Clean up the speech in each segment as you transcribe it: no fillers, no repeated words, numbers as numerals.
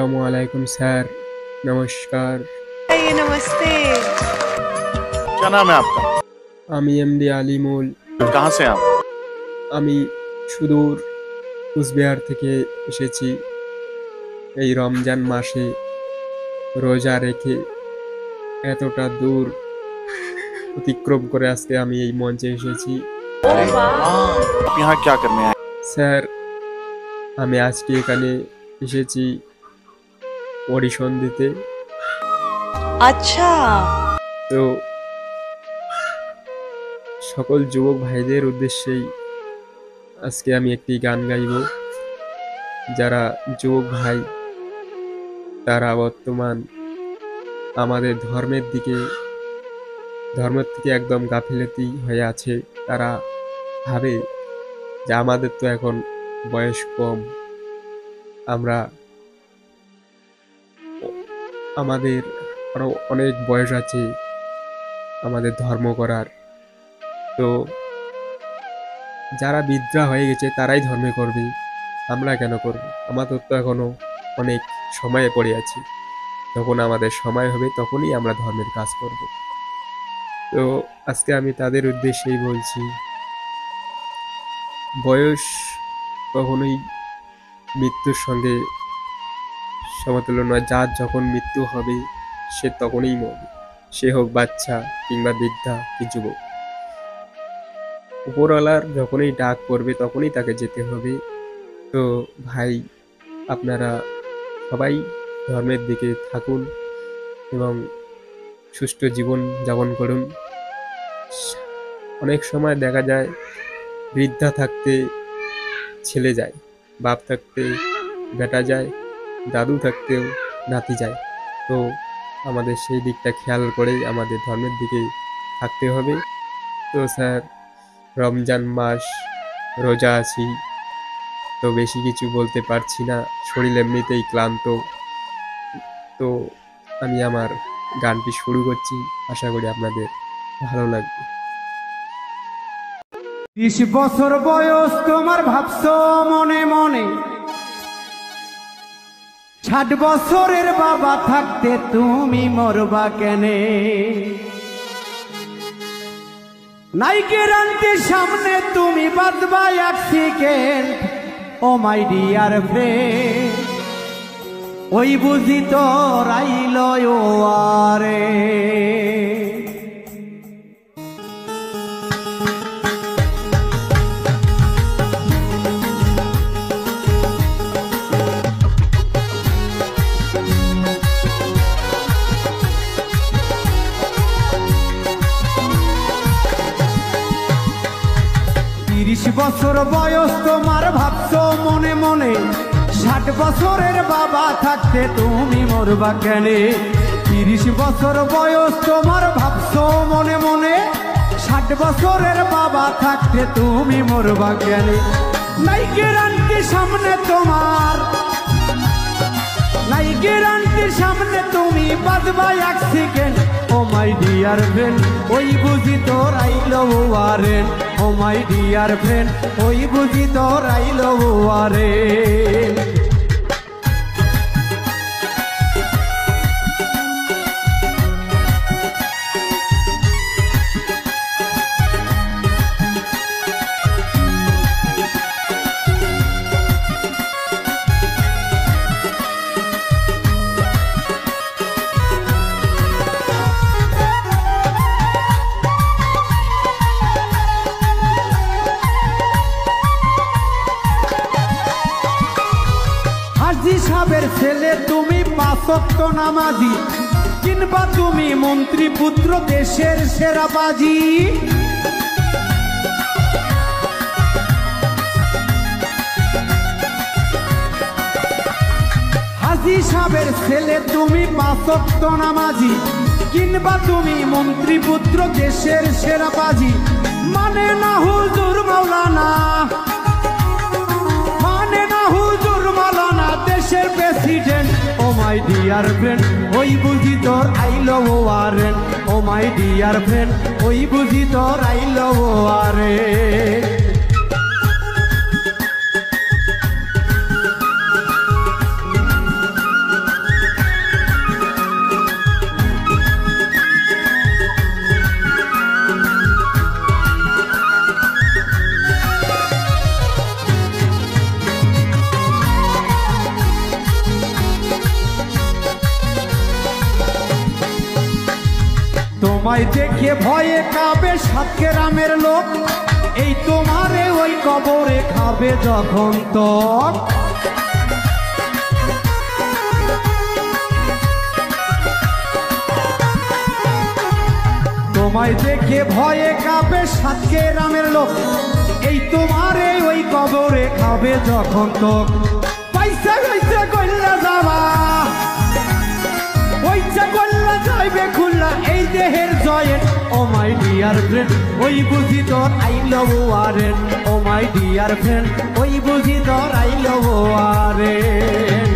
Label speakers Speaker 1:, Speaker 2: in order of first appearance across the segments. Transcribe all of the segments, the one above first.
Speaker 1: अस्सलामु अलैकुम सर, नमस्कार।
Speaker 2: ये नमस्ते।
Speaker 3: क्या नाम है आपका?
Speaker 1: আমি এমডি আলিমুল।
Speaker 3: कहाँ से हैं आप?
Speaker 1: আমি সুদূর কুচবিহার থেকে এসেছি। এই রমজান মাসে রোজা রেখে এতটা দূর অতিক্রম করে আজকে আমি এই মঞ্চে এসেছি।
Speaker 3: अरे वाह! आप यहाँ क्या करने आए?
Speaker 1: স্যার, আমি আজকে এখানে এসেছি অডিশন দিতে।
Speaker 2: अच्छा।
Speaker 1: তো সকল যুবক ভাইদের উদ্দেশ্যেই আজকে আমি একটি গান গাইব। যারা যুবক ভাই তারা বর্তমান আমাদের ধর্মের থেকে একদম গাফিলতি হয়ে আছে। তারা ভাবে যে আমাদের তো এখন বয়স কম, আমাদের আরো অনেক বয়স আছে আমাদের ধর্ম করার। তো যারা বিদ্যা হয়ে গেছে তারাই ধর্মে করবে, আমরা কেন করব? আমাদের তো এখনো অনেক সময়ে পড়ে আছি। যখন আমাদের সময় হবে তখনই আমরা ধর্মের কাজ করব। তো আজকে আমি তাদের উদ্দেশ্যেই বলছি, বয়স কখনোই মৃত্যুর সঙ্গে সমতুল্য নয়। যার যখন মৃত্যু হবে সে তখনই মরবে, সে হোক বাচ্চা কিংবা বৃদ্ধা কি যুবক। উপরওয়ালার যখনই ডাক পড়বে তখনই তাকে যেতে হবে। তো ভাই, আপনারা সবাই ধর্মের দিকে থাকুন এবং সুষ্ঠু জীবন যাপন করুন। অনেক সময় দেখা যায় বৃদ্ধা থাকতে ছেলে যায়, বাপ থাকতে বেটা যায়, দাদু থাকতেও নাতি যায়। তো আমাদের সেই দিকটা খেয়াল করেই আমাদের ধর্মের দিকে থাকতে হবে। তো স্যার, রমজান মাস রোজা আছি, তো বেশি কিছু বলতে পারছি না, শরীর এমনিতেই ক্লান্ত। তো আমি আমার গানটি শুরু করছি, আশা করি আপনাদের ভালো লাগবে।
Speaker 4: 30 বছর বয়স তোমার ভাবছো মনে মনে, 60 বছরের বাবা থাকতে তুমি মরবা কেনে? নাই গ্যারান্টি সামনে তুমি বাঁচবা এক second. Oh my dear friend, ওই বুঝি তো রাইল ও আরে। 30 বছর বয়স তোমার ভাবছো মনে মনে, 60 বছরের বাবা থাকতে তুমি মরবা কেনে? 30 বছর বয়স তোমার ভাবছো মনে মনে, 60 বছরের বাবা থাকতে তুমি মরবা কেনে? নাই গ্যারান্টি সামনে তোমার, নাই গ্যারান্টি সামনে তুমি বাঁচবা এক second. Oh my dear friend, ওই বুঝি তো রাইল আরে। ও মাই ডিয়ার ফ্রেন্ড, ওই বুঝি তো রাইল আরে। সাহেবের ছেলে তুমি 5 ওয়াক্ত নামাজি, কিংবা তুমি মন্ত্রী পুত্র দেশের সেরা বাজি। হাজী সাহেবের ছেলে তুমি 5 ওয়াক্ত নামাজি, কিংবা তুমি মন্ত্রী পুত্র দেশের সেরা বাজি। মানে না হুজুর মাওলানা, মানে না হুজুর মাওলানা দেশের president. Oh my dear friend, ওই বুঝি তোর আইলো warrant. Oh my dear friend, ওই বুঝি তোর আইলো ওয়ারেন্ট। তোমায় দেখে ভয়ে কাবে সাত গ্রামের লোক, এই তোমারে ওই কবরে খাবে যখন তক। তোমায় দেখে ভয়ে কাবে সাত গ্রামের লোক, এই তোমারে ওই কবরে খাবে যখন তক। পয়সা পয়সা কইলা যাবা, পয়সা কইলা যাইবে খুললা এই দেহের joint. Oh my dear friend, ওই বুঝি তোর আই লাভ ওয়ারেন। ও মাই ডিয়ার ফ্রেন্ড, ওই বুঝি তোর আই লাভ ওয়ারেন।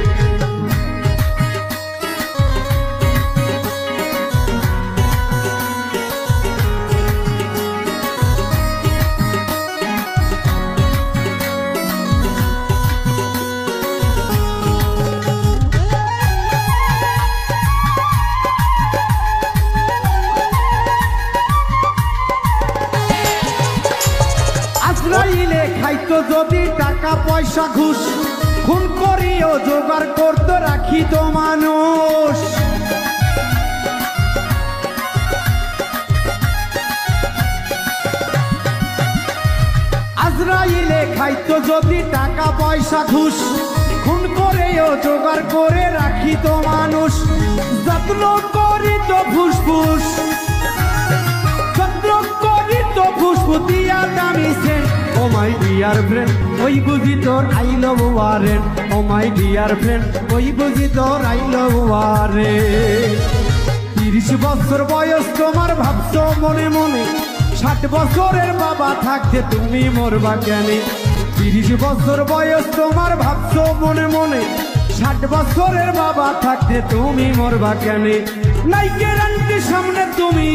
Speaker 4: আজরাইলে খাইতো যদি টাকা পয়সা ঘুষ, খুন করিও জোগাড় করতে রাখিত মানুষ। আজরাইলে খাইতো যদি টাকা পয়সা ঘুষ, খুন করেও জোগাড় করে রাখিত মানুষ। যত্ন করিত ফুসফুস, যত্ন করিত ফুসফুস দিয়া দামি scent. Oh my dear friend, ওই বুঝি তোর আই লাভ ওয়ারেন। ও মাই ডিয়ার ফ্রেন্ড, ওই বুঝি তোর আই লাভ ওয়ারেন। 30 বছর বয়স তোমার ভাবছো মনে মনে, 60 বছরের বাবা থাকতে তুমি মরবা কেনে। 30 বছর বয়স তোমার ভাবছো মনে মনে, 60 বছরের বাবা থাকতে তুমি মরবা কেনে। নাই গ্যারান্টি সামনে তুমি,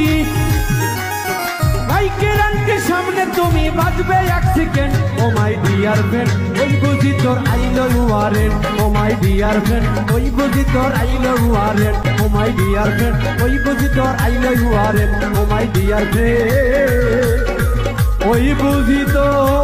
Speaker 4: নাই গ্যারান্টি সামনে তুমি বাঁচবে 1 second. Oh my dear friend, ওই বুঝি তোর আই লাভ ওয়ারেন। ও মাই ডিয়ার ফ্রেন্ড, ওই বুঝি তোর আই লাভ ওয়ারেন। ও মাই ডিয়ার ফ্রেন্ড, ওই বুঝি তোর আই লাভ ওয়ারেন। ও মাই ডিয়ার ফ্রেন্ড, ওই বুঝি তোর